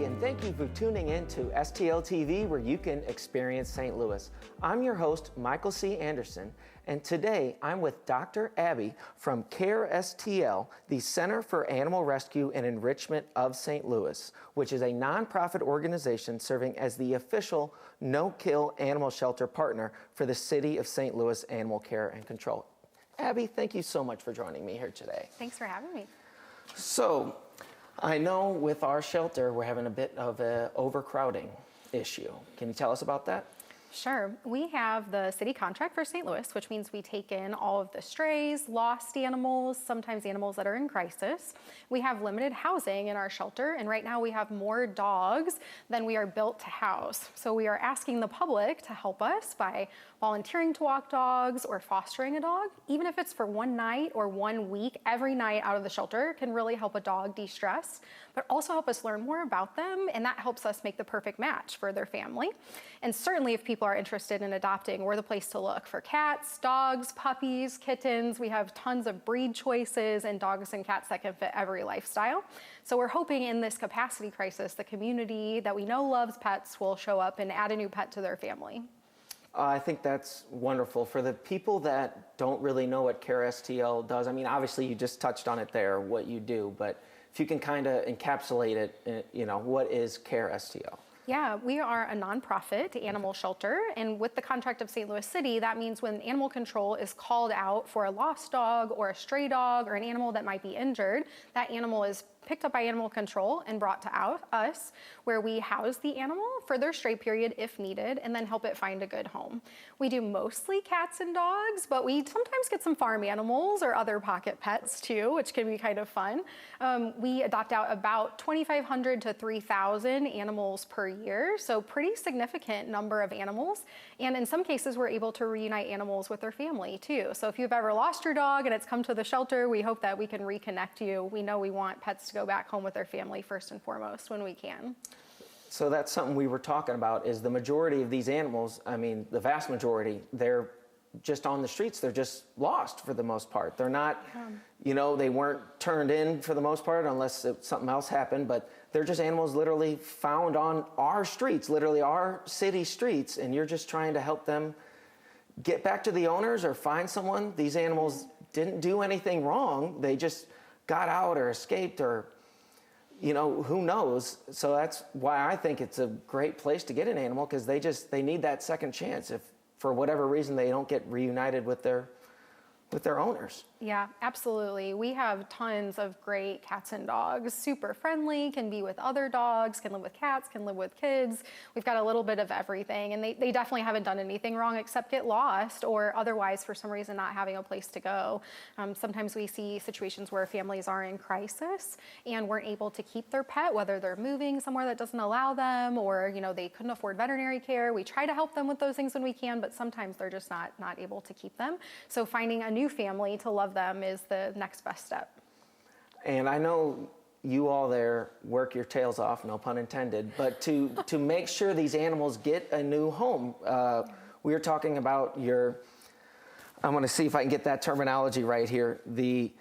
and thank you for tuning in to STL TV, where you can experience St. Louis. I'm your host, Michael C. Anderson, and today I'm with Dr. Abby from CARE STL, the Center for Animal Rescue and Enrichment of St. Louis, which is a nonprofit organization serving as the official no-kill animal shelter partner for the City of St. Louis Animal Care and Control. Abby, thank you so much for joining me here today. Thanks for having me. So, I know with our shelter, we're having a bit of an overcrowding issue. Can you tell us about that? Sure. We have the city contract for St. Louis, which means we take in all of the strays, lost animals, sometimes animals that are in crisis. We have limited housing in our shelter, and right now we have more dogs than we are built to house. So we are asking the public to help us by volunteering to walk dogs or fostering a dog. Even if it's for one night or 1 week, every night out of the shelter can really help a dog de-stress, but also help us learn more about them, and that helps us make the perfect match for their family. And certainly if people are interested in adopting, we're the place to look for cats, dogs, puppies, kittens. We have tons of breed choices and dogs and cats that can fit every lifestyle. So we're hoping in this capacity crisis, the community that we know loves pets will show up and add a new pet to their family. I think that's wonderful. For the people that don't really know what CARE STL does, I mean, obviously you just touched on it there, what you do, but if you can kind of encapsulate it, what is CARE STL? Yeah, we are a nonprofit animal shelter, and with the contract of St. Louis City, that means when animal control is called out for a lost dog or a stray dog or an animal that might be injured, that animal is picked up by animal control and brought to us, where we house the animal for their stray period if needed, and then help it find a good home. We do mostly cats and dogs, but we sometimes get some farm animals or other pocket pets too, which can be kind of fun. We adopt out about 2,500 to 3,000 animals per year, so pretty significant number of animals. And in some cases, we're able to reunite animals with their family too. So if you've ever lost your dog and it's come to the shelter, we hope that we can reconnect you. We know we want pets to go back home with their family first and foremost when we can. So that's something we were talking about, is the majority of these animals, I mean, the vast majority, they're just on the streets. They're just lost for the most part. They're not, they weren't turned in for the most part unless something else happened, but they're just animals literally found on our streets, literally our city streets, and you're just trying to help them get back to the owners or find someone. These animals didn't do anything wrong. They just got out or escaped or, who knows. So that's why I think it's a great place to get an animal, because they need that second chance if for whatever reason they don't get reunited with their owners. Yeah, absolutely. We have tons of great cats and dogs, super friendly, can be with other dogs, can live with cats, can live with kids. We've got a little bit of everything, and they definitely haven't done anything wrong except get lost or otherwise for some reason not having a place to go. Sometimes we see situations where families are in crisis and weren't able to keep their pet, whether they're moving somewhere that doesn't allow them or they couldn't afford veterinary care. We try to help them with those things when we can, but sometimes they're just not able to keep them. So finding a new family to love them is the next best step. And I know you all there work your tails off, no pun intended, but to make sure these animals get a new home. We were talking about I'm going to see if I can get that terminology right here, the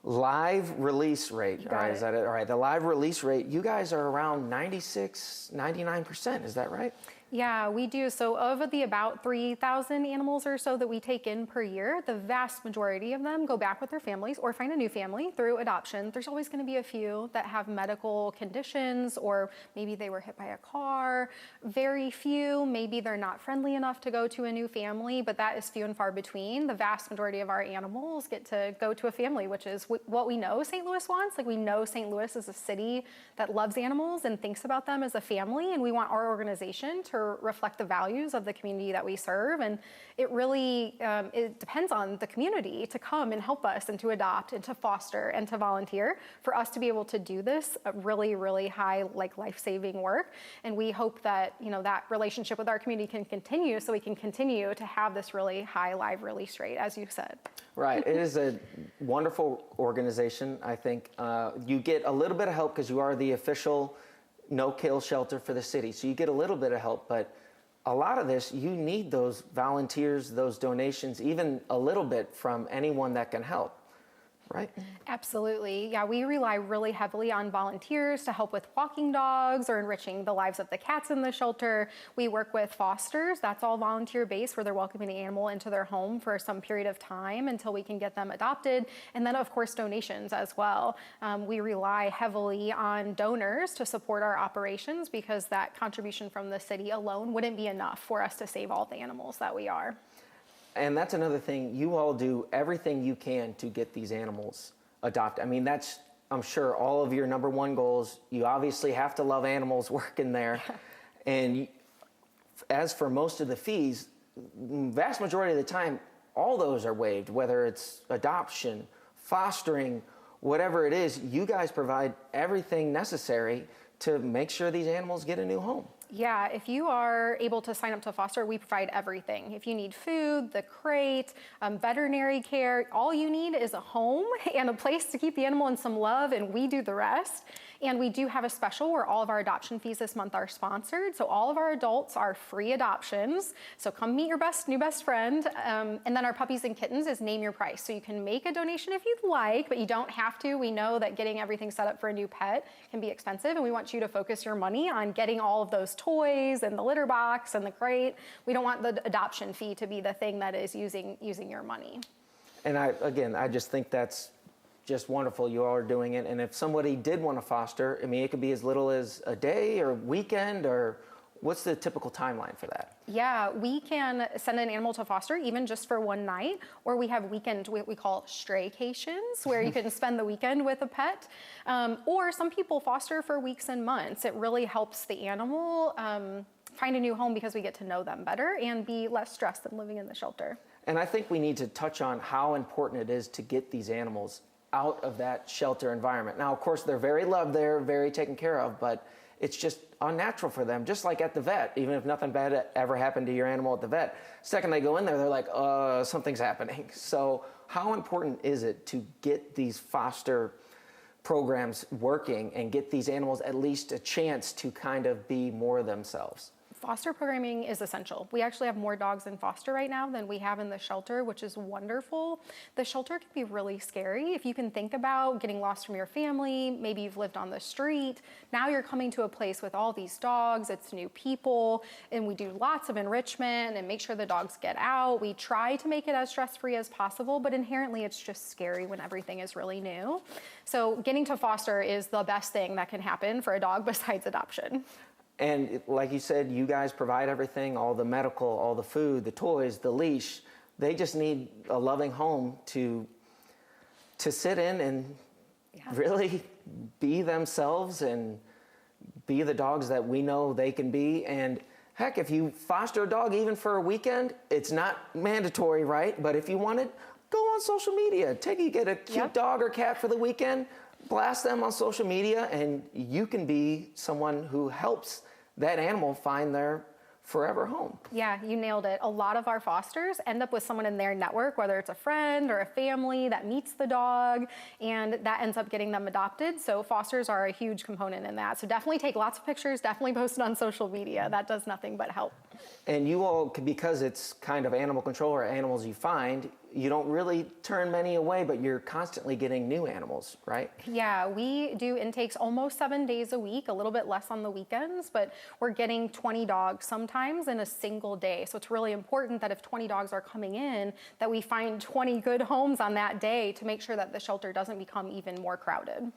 live release rate. All right, is that it? All right, the live release rate, you guys are around 96, 99%, is that right? Yeah, we do. So of the about 3,000 animals or so that we take in per year, the vast majority of them go back with their families or find a new family through adoption. There's always going to be a few that have medical conditions, or maybe they were hit by a car. Very few, maybe they're not friendly enough to go to a new family, but that is few and far between. The vast majority of our animals get to go to a family, which is what we know St. Louis wants. Like, we know St. Louis is a city that loves animals and thinks about them as a family, and we want our organization to reflect the values of the community that we serve. And it really it depends on the community to come and help us and to adopt and to foster and to volunteer for us to be able to do this really, really high, life-saving work. And we hope that that relationship with our community can continue, so we can continue to have this really high live release rate, as you said. Right. It is a wonderful organization. I think you get a little bit of help because you are the official no-kill shelter for the city. So you get a little bit of help, but a lot of this, you need those volunteers, those donations, even a little bit from anyone that can help right? Absolutely. Yeah, we rely really heavily on volunteers to help with walking dogs or enriching the lives of the cats in the shelter. We work with fosters. That's all volunteer based, where they're welcoming the animal into their home for some period of time until we can get them adopted. And then, of course, donations as well. We rely heavily on donors to support our operations, because that contribution from the city alone wouldn't be enough for us to save all the animals that we are. And that's another thing, you all do everything you can to get these animals adopted. I mean, that's, I'm sure, all of your number one goals. You obviously have to love animals working there. And as for most of the fees, vast majority of the time, all those are waived, whether it's adoption, fostering, whatever it is. You guys provide everything necessary to make sure these animals get a new home. Yeah, if you are able to sign up to foster, we provide everything. If you need food, the crate, veterinary care, all you need is a home and a place to keep the animal and some love, and we do the rest. And we do have a special where all of our adoption fees this month are sponsored. So all of our adults are free adoptions. So come meet your new best friend. And then our puppies and kittens is name your price. So you can make a donation if you'd like, but you don't have to. We know that getting everything set up for a new pet can be expensive, and we want you to focus your money on getting all of those toys and the litter box and the crate. We don't want the adoption fee to be the thing that is using your money. And I just think that's just wonderful you all are doing it. And if somebody did want to foster, I mean, it could be as little as a day or weekend, or what's the typical timeline for that? Yeah, we can send an animal to foster even just for one night, or we have weekend, what we call straycations, where you can spend the weekend with a pet. Or some people foster for weeks and months. It really helps the animal find a new home, because we get to know them better and be less stressed than living in the shelter. And I think we need to touch on how important it is to get these animals out of that shelter environment. Now, of course, they're very loved there, very taken care of, but it's just unnatural for them, just like at the vet. Even if nothing bad ever happened to your animal at the vet, second they go in there, they're like, something's happening. So how important is it to get these foster programs working and get these animals at least a chance to kind of be more themselves? Foster programming is essential. We actually have more dogs in foster right now than we have in the shelter, which is wonderful. The shelter can be really scary. If you can think about getting lost from your family, maybe you've lived on the street, now you're coming to a place with all these dogs, it's new people, and we do lots of enrichment and make sure the dogs get out. We try to make it as stress-free as possible, but inherently it's just scary when everything is really new. So getting to foster is the best thing that can happen for a dog besides adoption. And like you said, you guys provide everything, all the medical, all the food, the toys, the leash. They just need a loving home to sit in and really be themselves and be the dogs that we know they can be. And heck, if you foster a dog even for a weekend, it's not mandatory, right? But if you wanted, go on social media. Get a cute dog or cat for the weekend, blast them on social media, and you can be someone who helps that animal find their forever home. Yeah, you nailed it. A lot of our fosters end up with someone in their network, whether it's a friend or a family that meets the dog, and that ends up getting them adopted. So fosters are a huge component in that. So definitely take lots of pictures, definitely post it on social media. That does nothing but help. And you all, because it's kind of animal control or animals you find, you don't really turn many away, but you're constantly getting new animals, right? Yeah, we do intakes almost 7 days a week, a little bit less on the weekends, but we're getting 20 dogs sometimes in a single day. So it's really important that if 20 dogs are coming in, that we find 20 good homes on that day to make sure that the shelter doesn't become even more crowded.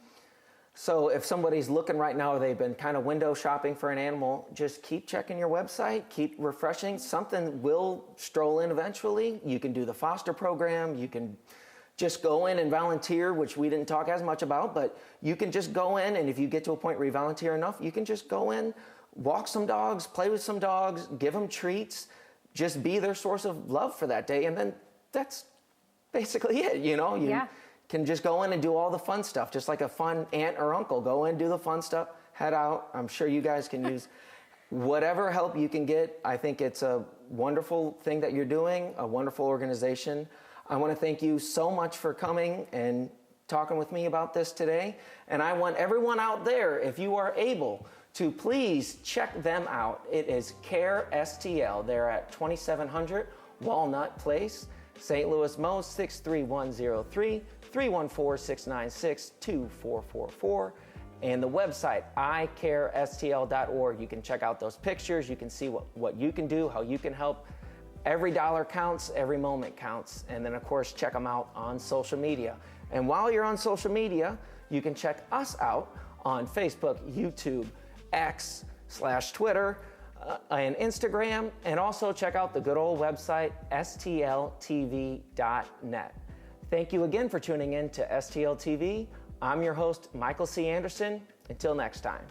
So if somebody's looking right now, they've been kind of window shopping for an animal, just keep checking your website, keep refreshing. Something will stroll in eventually. You can do the foster program. You can just go in and volunteer, which we didn't talk as much about, but you can just go in, and if you get to a point where you volunteer enough, you can just go in, walk some dogs, play with some dogs, give them treats, just be their source of love for that day. And then that's basically it, you know? You can just go in and do all the fun stuff, just like a fun aunt or uncle. Go in, do the fun stuff, head out. I'm sure you guys can use whatever help you can get. I think it's a wonderful thing that you're doing, a wonderful organization. I want to thank you so much for coming and talking with me about this today. And I want everyone out there, if you are able, to please check them out. It is CARE STL. They're at 2700 Walnut Place, St. Louis, Mo. 63103. 314-696-2444. And the website, icarestl.org. You can check out those pictures. You can see what you can do, how you can help. Every dollar counts, every moment counts. And then, of course, check them out on social media. And while you're on social media, you can check us out on Facebook, YouTube, X/Twitter, and Instagram. And also check out the good old website, stltv.net. Thank you again for tuning in to STL TV. I'm your host, Michael C. Anderson. Until next time.